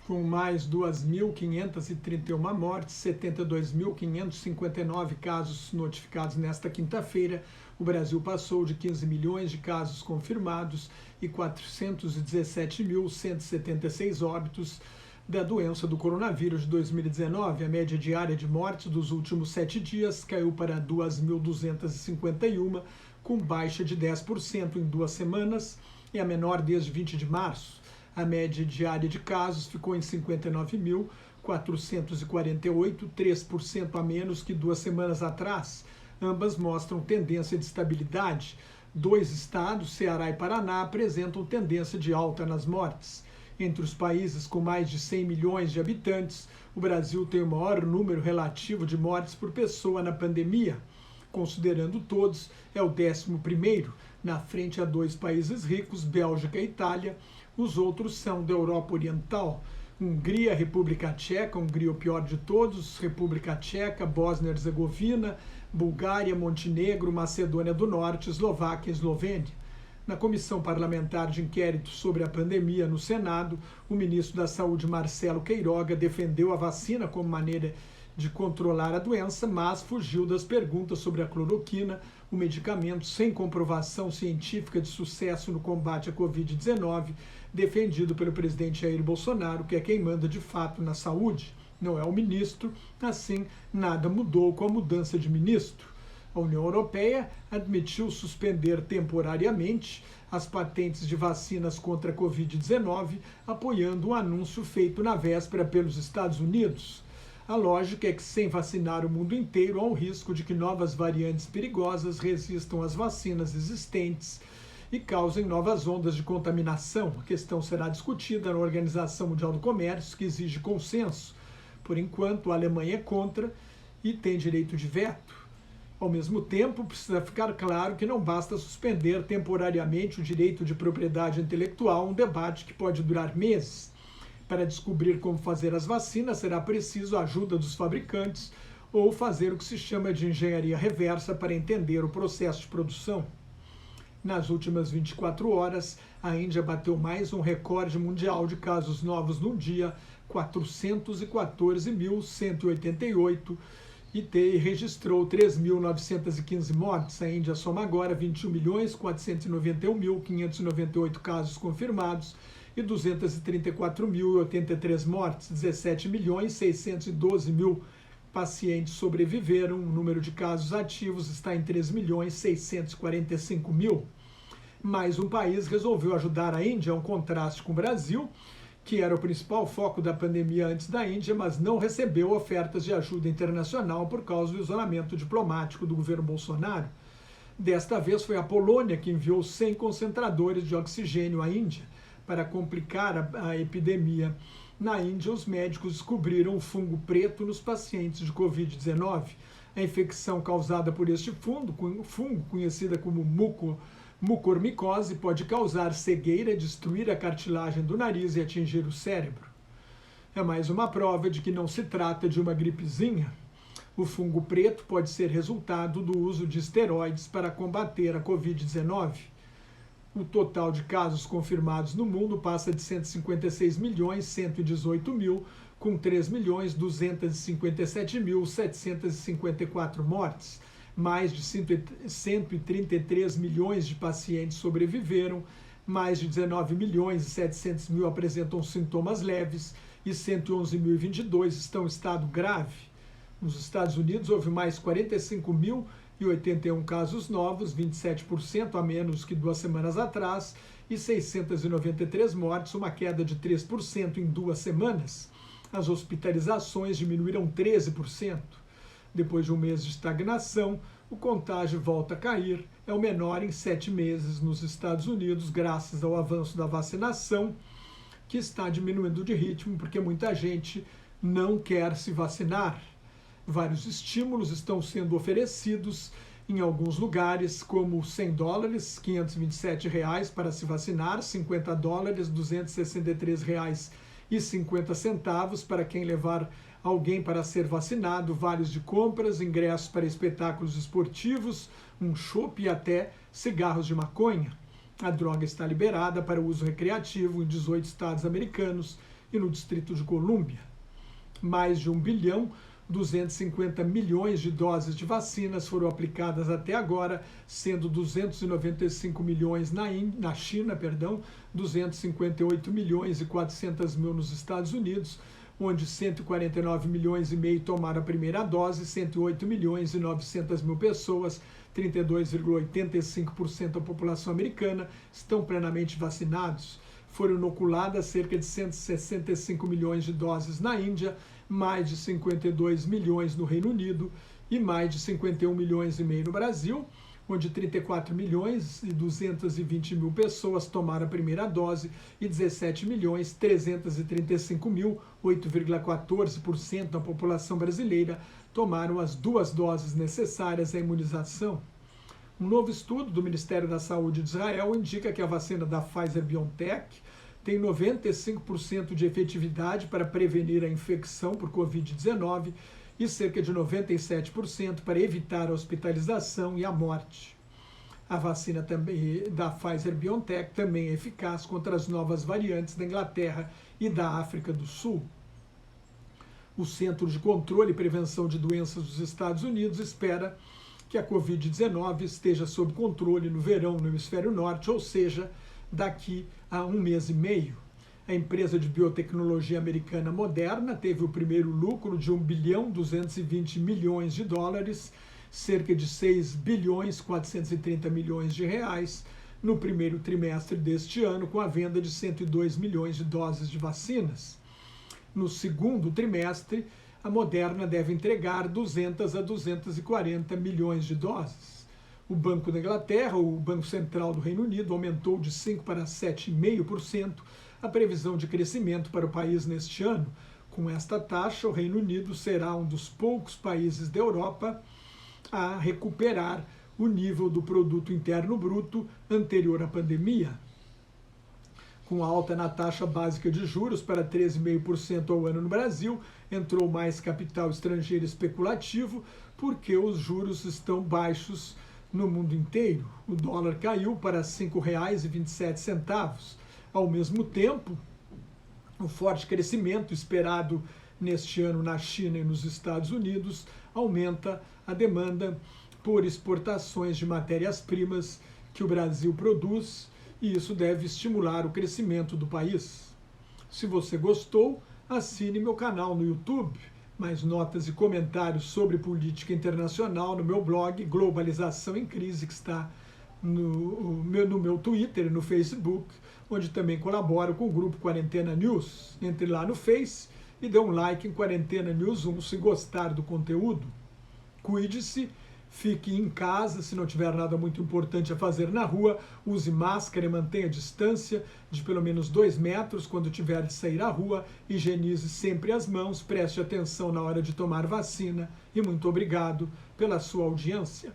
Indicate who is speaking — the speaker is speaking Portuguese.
Speaker 1: Com mais 2.531 mortes, 72.559 casos notificados nesta quinta-feira, o Brasil passou de 15 milhões de casos confirmados e 417.176 óbitos da doença do coronavírus de 2019. A média diária de mortes dos últimos 7 dias caiu para 2.251, com baixa de 10% em 2 semanas, e a menor desde 20 de março. A média diária de casos ficou em 59.448, 3% a menos que 2 semanas atrás. Ambas mostram tendência de estabilidade. 2 estados, Ceará e Paraná, apresentam tendência de alta nas mortes. Entre os países com mais de 100 milhões de habitantes, o Brasil tem o maior número relativo de mortes por pessoa na pandemia. Considerando todos, é o 11º, na frente a 2 países ricos, Bélgica e Itália. Os outros são da Europa Oriental: Hungria, República Tcheca, Hungria o pior de todos, República Tcheca, Bósnia e Herzegovina, Bulgária, Montenegro, Macedônia do Norte, Eslováquia e Eslovênia. Na Comissão Parlamentar de Inquérito sobre a Pandemia no Senado, o ministro da Saúde, Marcelo Queiroga, defendeu a vacina como maneira de controlar a doença, mas fugiu das perguntas sobre a cloroquina, o medicamento sem comprovação científica de sucesso no combate à Covid-19, defendido pelo presidente Jair Bolsonaro, que é quem manda de fato na saúde, não é o ministro. Assim, nada mudou com a mudança de ministro. A União Europeia admitiu suspender temporariamente as patentes de vacinas contra a Covid-19, apoiando um anúncio feito na véspera pelos Estados Unidos. A lógica é que, sem vacinar o mundo inteiro, há um risco de que novas variantes perigosas resistam às vacinas existentes e causem novas ondas de contaminação. A questão será discutida na Organização Mundial do Comércio, que exige consenso. Por enquanto, a Alemanha é contra e tem direito de veto. Ao mesmo tempo, precisa ficar claro que não basta suspender temporariamente o direito de propriedade intelectual, um debate que pode durar meses. Para descobrir como fazer as vacinas, será preciso a ajuda dos fabricantes ou fazer o que se chama de engenharia reversa para entender o processo de produção. Nas últimas 24 horas, a Índia bateu mais um recorde mundial de casos novos no dia, 414.188, e registrou 3.915 mortes. A Índia soma agora 21.491.598 casos confirmados e 234.083 mortes. 17.612.000 pacientes sobreviveram. O número de casos ativos está em 3.645.000. Mais um país resolveu ajudar a Índia, um contraste com o Brasil, que era o principal foco da pandemia antes da Índia, mas não recebeu ofertas de ajuda internacional por causa do isolamento diplomático do governo Bolsonaro. Desta vez foi a Polônia que enviou 100 concentradores de oxigênio à Índia para complicar a epidemia. Na Índia, os médicos descobriram um fungo preto nos pacientes de Covid-19. A infecção causada por este fungo, conhecida como mucormicose, pode causar cegueira, destruir a cartilagem do nariz e atingir o cérebro. É mais uma prova de que não se trata de uma gripezinha. O fungo preto pode ser resultado do uso de esteroides para combater a Covid-19. O total de casos confirmados no mundo passa de 156.118.000, com 3.257.754 mortes. Mais de 133 milhões de pacientes sobreviveram, mais de 19.700.000 apresentam sintomas leves e 111.022 estão em estado grave. Nos Estados Unidos, houve mais 45.081 casos novos, 27% a menos que 2 semanas atrás, e 693 mortes, uma queda de 3% em 2 semanas. As hospitalizações diminuíram 13%. Depois de um mês de estagnação, o contágio volta a cair. É o menor em 7 meses nos Estados Unidos, graças ao avanço da vacinação, que está diminuindo de ritmo, porque muita gente não quer se vacinar. Vários estímulos estão sendo oferecidos em alguns lugares, como $100, R$ 527 para se vacinar, $50, R$ 263,50 para quem levar alguém para ser vacinado, vales de compras, ingressos para espetáculos esportivos, um chopp e até cigarros de maconha. A droga está liberada para uso recreativo em 18 estados americanos e no Distrito de Colômbia. Mais de 1 bilhão 250 milhões de doses de vacinas foram aplicadas até agora, sendo 295 milhões na China, 258 milhões e 400 mil nos Estados Unidos, onde 149 milhões e meio tomaram a primeira dose, 108 milhões e 900 mil pessoas, 32,85% da população americana, estão plenamente vacinados. Foram inoculadas cerca de 165 milhões de doses na Índia, mais de 52 milhões no Reino Unido e mais de 51 milhões e meio no Brasil, onde 34 milhões e 220 mil pessoas tomaram a primeira dose e 17 milhões 335 mil, 8,14% da população brasileira, tomaram as 2 doses necessárias à imunização. Um novo estudo do Ministério da Saúde de Israel indica que a vacina da Pfizer-BioNTech tem 95% de efetividade para prevenir a infecção por Covid-19 e cerca de 97% para evitar a hospitalização e a morte. A vacina da Pfizer-BioNTech também é eficaz contra as novas variantes da Inglaterra e da África do Sul. O Centro de Controle e Prevenção de Doenças dos Estados Unidos espera que a Covid-19 esteja sob controle no verão no hemisfério norte, ou seja, daqui a 1 mês e meio. A empresa de biotecnologia americana Moderna teve o primeiro lucro de 1 bilhão 220 milhões de dólares, cerca de 6 bilhões 430 milhões de reais, no primeiro trimestre deste ano, com a venda de 102 milhões de doses de vacinas. No segundo trimestre, a Moderna deve entregar 200 a 240 milhões de doses. O Banco da Inglaterra, o Banco Central do Reino Unido, aumentou de 5% para 7,5% a previsão de crescimento para o país neste ano. Com esta taxa, o Reino Unido será um dos poucos países da Europa a recuperar o nível do produto interno bruto anterior à pandemia. Com alta na taxa básica de juros para 13,5% ao ano no Brasil, entrou mais capital estrangeiro especulativo porque os juros estão baixos no mundo inteiro. O dólar caiu para R$ 5,27. Ao mesmo tempo, o forte crescimento esperado neste ano na China e nos Estados Unidos aumenta a demanda por exportações de matérias-primas que o Brasil produz, e isso deve estimular o crescimento do país. Se você gostou, assine meu canal no YouTube. Mais notas e comentários sobre política internacional no meu blog Globalização em Crise, que está no meu Twitter e no Facebook, onde também colaboro com o grupo Quarentena News. Entre lá no Face e dê um like em Quarentena News 1 se gostar do conteúdo. Cuide-se, fique em casa, se não tiver nada muito importante a fazer na rua, use máscara e mantenha a distância de pelo menos 2 metros quando tiver de sair à rua, higienize sempre as mãos, preste atenção na hora de tomar vacina e muito obrigado pela sua audiência.